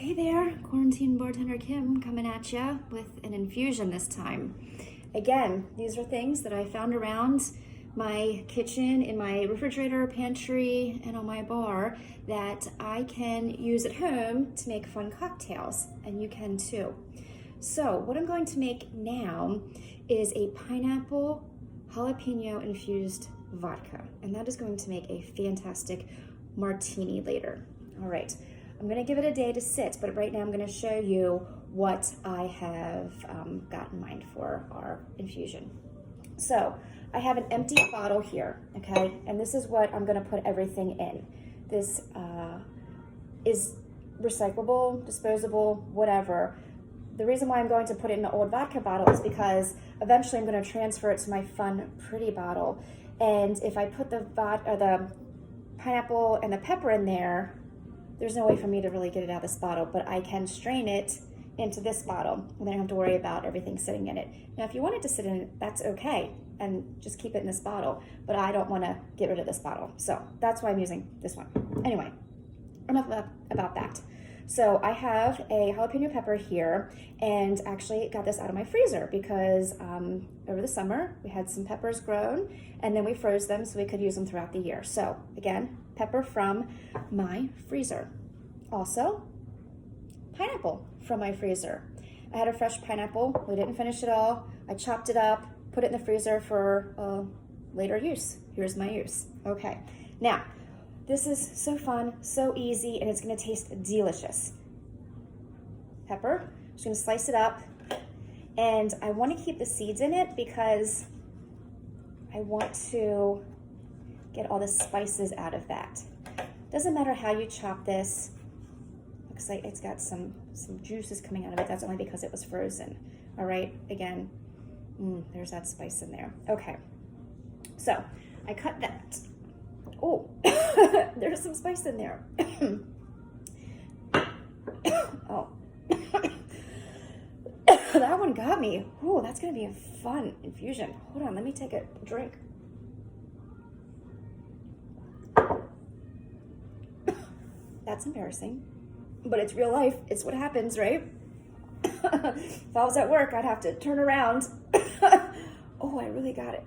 Hey there, Quarantine Bartender Kim coming at you with an infusion this time. Again, these are things that I found around my kitchen, in my refrigerator, pantry, and on my bar that I can use at home to make fun cocktails, and you can too. So what I'm going to make now is a pineapple jalapeno infused vodka, and that is going to make a fantastic martini later. All right. I'm gonna give it a day to sit, but right now I'm gonna show you what I have got in mind for our infusion. So I have an empty bottle here, okay? And this is what I'm gonna put everything in. This is recyclable, disposable, whatever. The reason why I'm going to put it in an old vodka bottle is because eventually I'm gonna transfer it to my fun, pretty bottle. And if I put the pineapple and the pepper in there, there's no way for me to really get it out of this bottle, but I can strain it into this bottle, and then I don't have to worry about everything sitting in it. Now, if you want it to sit in it, that's okay, and just keep it in this bottle, but I don't want to get rid of this bottle, so that's why I'm using this one. Anyway, enough about that. So I have a jalapeno pepper here, and actually got this out of my freezer because over the summer we had some peppers grown, and then we froze them so we could use them throughout the year. So again, pepper from my freezer. Also, pineapple from my freezer. I had a fresh pineapple. We didn't finish it all. I chopped it up, put it in the freezer for later use. Here's my use. Okay, now, this is so fun, so easy, and it's gonna taste delicious. Pepper, I'm just gonna slice it up, and I wanna keep the seeds in it because I want to get all the spices out of that. Doesn't matter how you chop this. Looks like it's got some juices coming out of it. That's only because it was frozen. All right, again, there's that spice in there. Okay, so I cut that. Oh, there's some spice in there. Oh, that one got me. Oh, that's gonna be a fun infusion. Hold on, let me take a drink. That's embarrassing, but it's real life. It's what happens, right? If I was at work, I'd have to turn around. Oh, I really got it.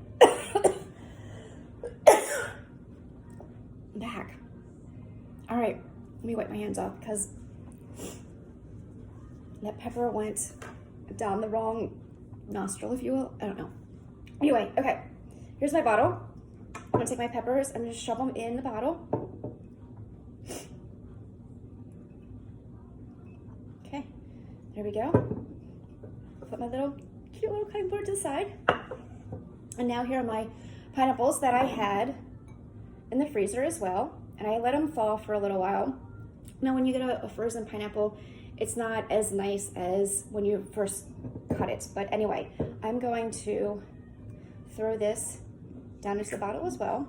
Back. All right, let me wipe my hands off because that pepper went down the wrong nostril, if you will. I don't know. Anyway, okay, here's my bottle. I'm gonna take my peppers, I'm gonna shove them in the bottle. Okay, there we go. Put my cute little cutting board to the side. And now here are my pineapples that I had in the freezer as well, and I let them thaw for a little while. Now, when you get a frozen pineapple, it's not as nice as when you first cut it. But anyway, I'm going to throw this down into the bottle as well.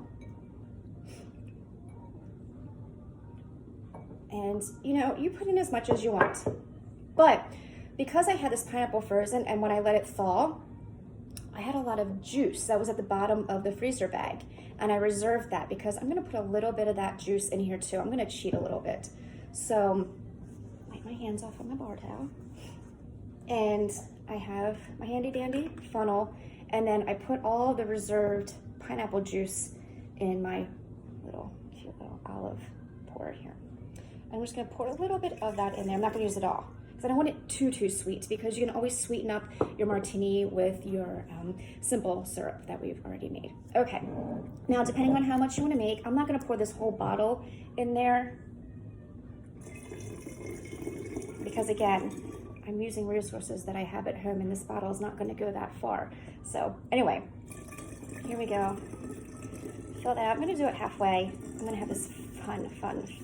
And you know, you put in as much as you want. But because I had this pineapple frozen, and when I let it thaw, I had a lot of juice that was at the bottom of the freezer bag, and I reserved that because I'm gonna put a little bit of that juice in here too. I'm gonna cheat a little bit. So, wipe my hands off on my bar towel, and I have my handy dandy funnel, and then I put all the reserved pineapple juice in my cute little olive pour here. I'm just gonna pour a little bit of that in there. I'm not gonna use it all, because I don't want it too sweet, because you can always sweeten up your martini with your simple syrup that we've already made. Okay, now depending on how much you want to make, I'm not going to pour this whole bottle in there, because again, I'm using resources that I have at home, and this bottle is not going to go that far. So anyway, here we go. Fill that. I'm going to do it halfway. I'm going to have this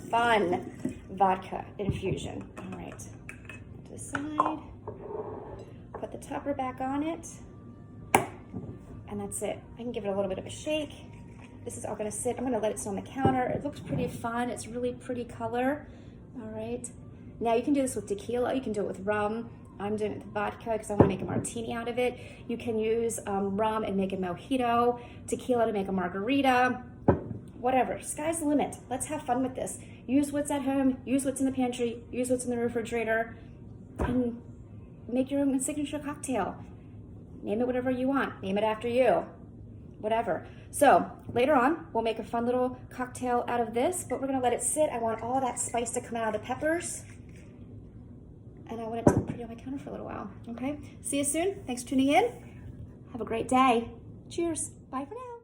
fun vodka infusion. All right. To the side, put the topper back on it, and that's it. I can give it a little bit of a shake. This is all gonna sit. I'm gonna let it sit on the counter. It looks pretty fun. It's really pretty color. All right. Now you can do this with tequila. You can do it with rum. I'm doing it with vodka because I want to make a martini out of it. You can use rum and make a mojito, tequila to make a margarita. whatever. Sky's the limit. Let's have fun with this. Use what's at home, use what's in the pantry, use what's in the refrigerator, and make your own signature cocktail. Name it whatever you want. Name it after you. Whatever. So later on, we'll make a fun little cocktail out of this, but we're gonna let it sit. I want all that spice to come out of the peppers, and I want it to be pretty on my counter for a little while. Okay, see you soon. Thanks for tuning in. Have a great day. Cheers. Bye for now.